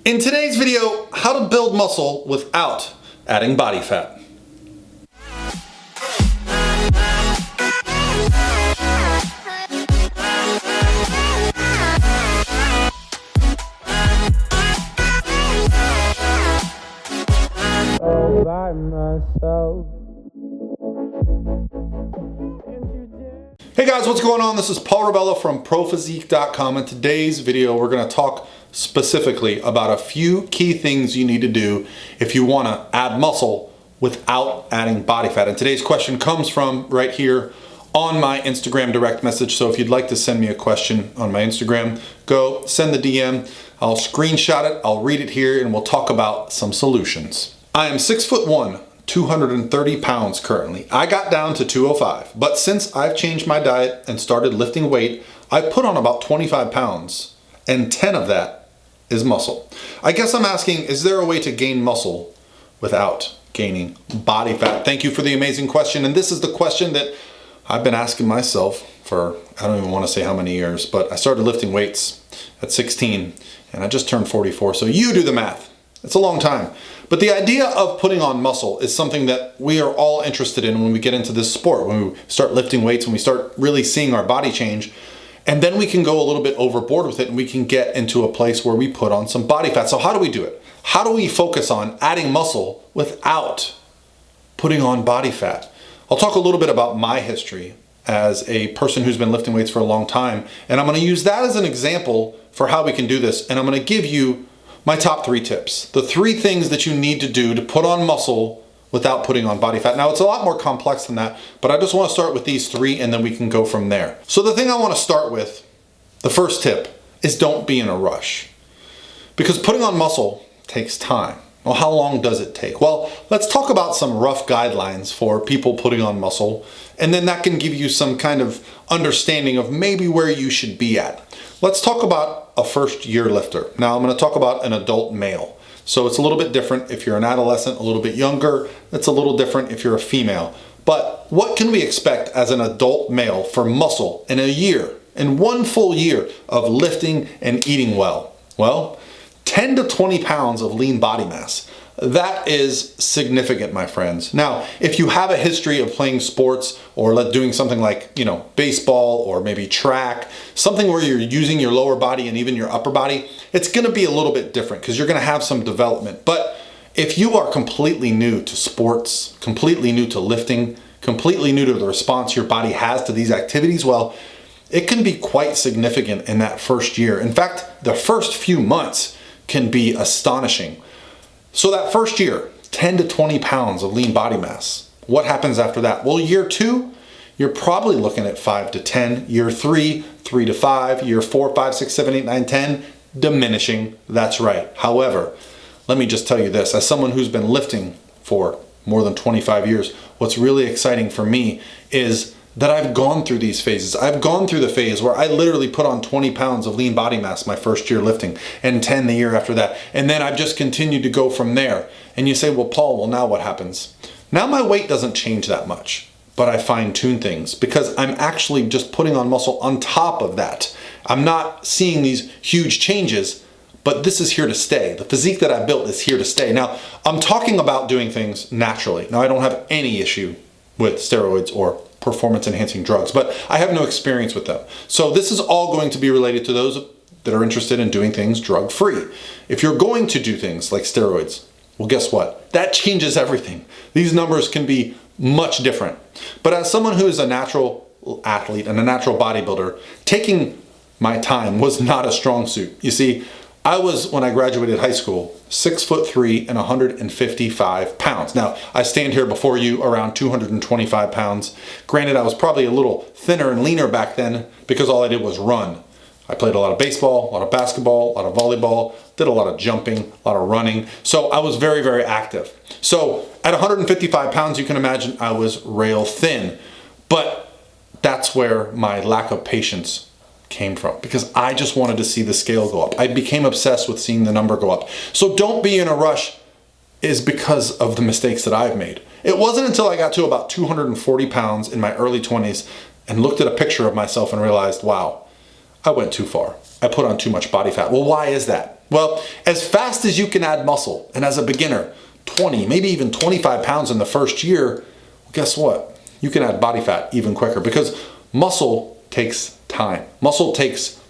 In today's video, how to build muscle without adding body fat. All by myself. Hey guys, what's going on? This is Paul Rebella from ProPhysique.com. In today's video, we're going to talk specifically about a few key things you need to do if you want to add muscle without adding body fat. And today's question comes from right here on my Instagram direct message. So if you'd like to send me a question on my Instagram, go send the DM. I'll screenshot it, I'll read it here, and we'll talk about some solutions. I am 6'1", 230 pounds currently. I got down to 205, but since I've changed my diet and started lifting weight, I've put on about 25 pounds, and 10 of that is muscle. I guess I'm asking, is there a way to gain muscle without gaining body fat? Thank you for the amazing question, and this is the question that I've been asking myself for, I don't even want to say how many years, but I started lifting weights at 16, and I just turned 44, so you do the math. It's a long time. But the idea of putting on muscle is something that we are all interested in when we get into this sport, when we start lifting weights, when we start really seeing our body change. And then we can go a little bit overboard with it and we can get into a place where we put on some body fat. So how do we do it? How do we focus on adding muscle without putting on body fat? I'll talk a little bit about my history as a person who's been lifting weights for a long time. And I'm going to use that as an example for how we can do this. And I'm going to give you my top 3 tips. The 3 things that you need to do to put on muscle without putting on body fat. Now, it's a lot more complex than that, but I just want to start with these 3 and then we can go from there. So the thing I want to start with, the first tip, is don't be in a rush. Because putting on muscle takes time. Well, how long does it take? Well, let's talk about some rough guidelines for people putting on muscle, and then that can give you some kind of understanding of maybe where you should be at. Let's talk about a first-year lifter. Now, I'm going to talk about an adult male. So it's a little bit different if you're an adolescent, a little bit younger. It's a little different if you're a female. But what can we expect as an adult male for muscle in a year, in 1 full year of lifting and eating well? Well, 10 to 20 pounds of lean body mass. That is significant, my friends. Now, if you have a history of playing sports or doing something like, baseball or maybe track, something where you're using your lower body and even your upper body, it's going to be a little bit different because you're going to have some development. But if you are completely new to sports, completely new to lifting, completely new to the response your body has to these activities, well, it can be quite significant in that first year. In fact, the first few months can be astonishing. So that first year, 10 to 20 pounds of lean body mass. What happens after that? Well, year 2, you're probably looking at 5 to 10. Year 3, 3 to 5. Year 4, 5, 6, 7, 8, 9, 10, diminishing. That's right. However, let me just tell you this. As someone who's been lifting for more than 25 years, what's really exciting for me is that I've gone through these phases. I've gone through the phase where I literally put on 20 pounds of lean body mass my first year lifting, and 10 the year after that. And then I've just continued to go from there. And you say, well, Paul, well, now what happens? Now my weight doesn't change that much, but I fine tune things because I'm actually just putting on muscle on top of that. I'm not seeing these huge changes, but this is here to stay. The physique that I built is here to stay. Now, I'm talking about doing things naturally. Now, I don't have any issue with steroids or performance enhancing drugs, but I have no experience with them. So this is all going to be related to those that are interested in doing things drug free. If you're going to do things like steroids, well, guess what? That changes everything. These numbers can be much different. But as someone who is a natural athlete and a natural bodybuilder, taking my time was not a strong suit. You see, I was, when I graduated high school, 6'3" and 155 pounds. Now, I stand here before you around 225 pounds. Granted, I was probably a little thinner and leaner back then because all I did was run. I played a lot of baseball, a lot of basketball, a lot of volleyball, did a lot of jumping, a lot of running. So I was very, very active. So at 155 pounds, you can imagine I was rail thin. But that's where my lack of patience came from, because I just wanted to see the scale go up. I became obsessed with seeing the number go up. So don't be in a rush is because of the mistakes that I've made. It wasn't until I got to about 240 pounds in my early 20s and looked at a picture of myself and realized, wow, I went too far. I put on too much body fat. Well, why is that? Well, as fast as you can add muscle, and as a beginner, 20, maybe even 25 pounds in the first year, guess what? You can add body fat even quicker because muscle takes time. Muscle takes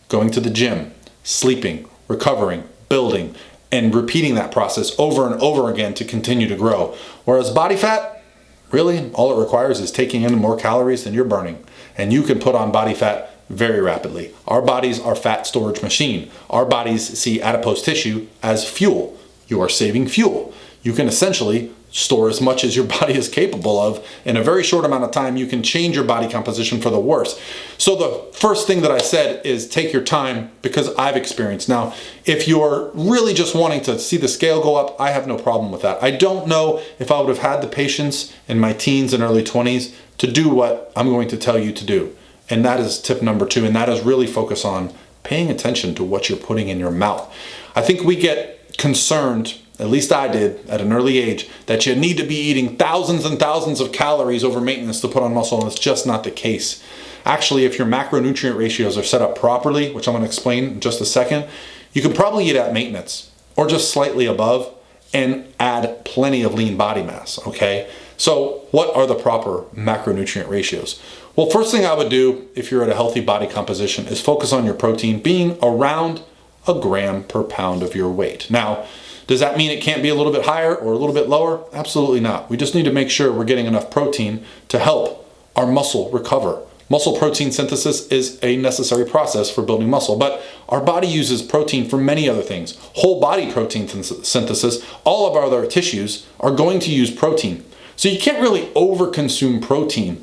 going to the gym, sleeping, recovering, building, and repeating that process over and over again to continue to grow. Whereas body fat, really, all it requires is taking in more calories than you're burning. And you can put on body fat very rapidly. Our bodies are fat storage machine. Our bodies see adipose tissue as fuel. You are saving fuel. You can essentially store as much as your body is capable of. In a very short amount of time, you can change your body composition for the worse. So the first thing that I said is take your time, because I've experienced. Now, if you're really just wanting to see the scale go up, I have no problem with that. I don't know if I would have had the patience in my teens and early 20s to do what I'm going to tell you to do. And that is tip number 2, and that is really focus on paying attention to what you're putting in your mouth. I think we get concerned, at least I did at an early age, that you need to be eating thousands and thousands of calories over maintenance to put on muscle, and it's just not the case. Actually, if your macronutrient ratios are set up properly, which I'm going to explain in just a second, you can probably eat at maintenance or just slightly above and add plenty of lean body mass, okay? So what are the proper macronutrient ratios? Well, first thing I would do if you're at a healthy body composition is focus on your protein being around a gram per pound of your weight. Now, does that mean it can't be a little bit higher or a little bit lower? Absolutely not. We just need to make sure we're getting enough protein to help our muscle recover. Muscle protein synthesis is a necessary process for building muscle, but our body uses protein for many other things. Whole body protein synthesis, all of our other tissues are going to use protein. So you can't really overconsume protein.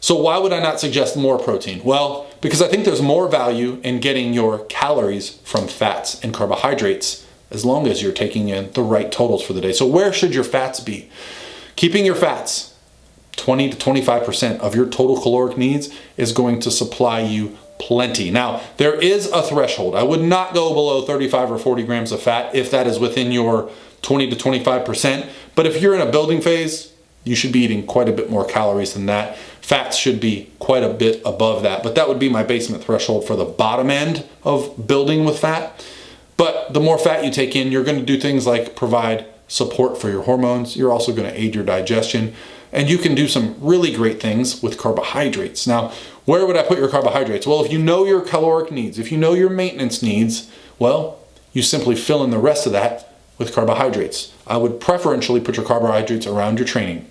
So why would I not suggest more protein? Well, because I think there's more value in getting your calories from fats and carbohydrates as long as you're taking in the right totals for the day. So where should your fats be? Keeping your fats 20 to 25% of your total caloric needs is going to supply you plenty. Now, there is a threshold. I would not go below 35 or 40 grams of fat if that is within your 20 to 25%. But if you're in a building phase, you should be eating quite a bit more calories than that. Fats should be quite a bit above that, but that would be my basement threshold for the bottom end of building with fat. But the more fat you take in, you're going to do things like provide support for your hormones. You're also going to aid your digestion, and you can do some really great things with carbohydrates. Now, where would I put your carbohydrates? Well, if you know your caloric needs, if you know your maintenance needs, well, you simply fill in the rest of that with carbohydrates. I would preferentially put your carbohydrates around your training.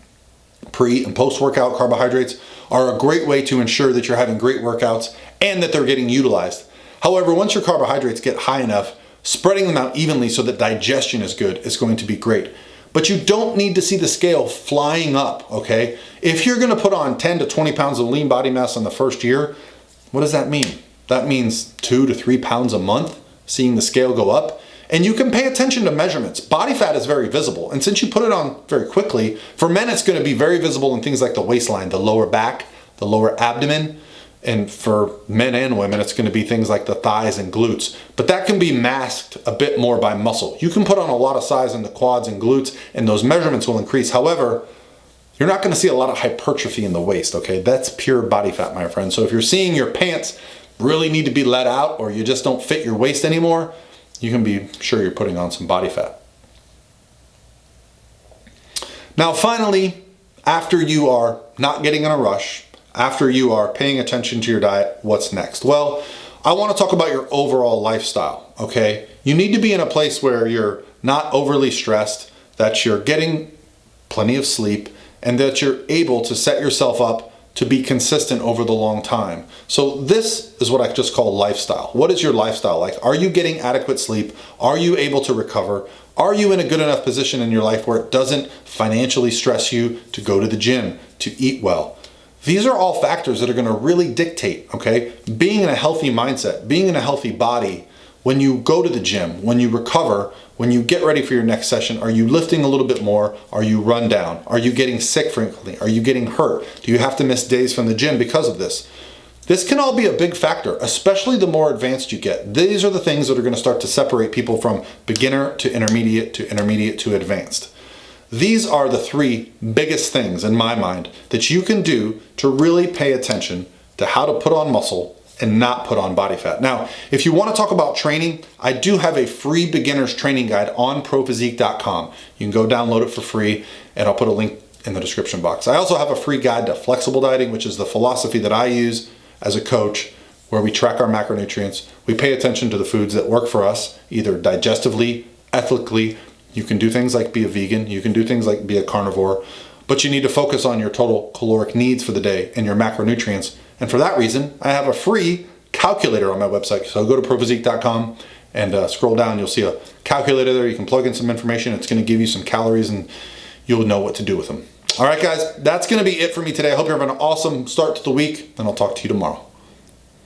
Pre and post-workout carbohydrates are a great way to ensure that you're having great workouts and that they're getting utilized. However, once your carbohydrates get high enough, spreading them out evenly so that digestion is good is going to be great. But you don't need to see the scale flying up, okay? If you're going to put on 10 to 20 pounds of lean body mass in the first year, what does that mean? That means 2 to 3 pounds a month, seeing the scale go up. And you can pay attention to measurements. Body fat is very visible. And since you put it on very quickly, for men it's going to be very visible in things like the waistline, the lower back, the lower abdomen. And for men and women, it's going to be things like the thighs and glutes. But that can be masked a bit more by muscle. You can put on a lot of size in the quads and glutes, and those measurements will increase. However, you're not going to see a lot of hypertrophy in the waist, okay? That's pure body fat, my friend. So if you're seeing your pants really need to be let out, or you just don't fit your waist anymore, you can be sure you're putting on some body fat. Now, finally, after you are not getting in a rush, after you are paying attention to your diet, what's next? Well, I want to talk about your overall lifestyle, okay? You need to be in a place where you're not overly stressed, that you're getting plenty of sleep, and that you're able to set yourself up to be consistent over the long time. So this is what I just call lifestyle. What is your lifestyle like? Are you getting adequate sleep? Are you able to recover? Are you in a good enough position in your life where it doesn't financially stress you to go to the gym, to eat well? These are all factors that are going to really dictate, okay? Being in a healthy mindset, being in a healthy body, when you go to the gym, when you recover, when you get ready for your next session, are you lifting a little bit more? Are you run down? Are you getting sick frequently? Are you getting hurt? Do you have to miss days from the gym because of this? This can all be a big factor, especially the more advanced you get. These are the things that are going to start to separate people from beginner to intermediate to advanced. These are the 3 biggest things in my mind that you can do to really pay attention to how to put on muscle and not put on body fat. Now, if you want to talk about training, I do have a free beginner's training guide on prophysique.com. You can go download it for free, and I'll put a link in the description box. I also have a free guide to flexible dieting, which is the philosophy that I use as a coach, where we track our macronutrients. We pay attention to the foods that work for us, either digestively, ethically. You can do things like be a vegan, you can do things like be a carnivore, but you need to focus on your total caloric needs for the day and your macronutrients. And for that reason, I have a free calculator on my website. So go to prophysique.com and scroll down. You'll see a calculator there. You can plug in some information. It's going to give you some calories and you'll know what to do with them. All right, guys, that's going to be it for me today. I hope you're having an awesome start to the week, and I'll talk to you tomorrow.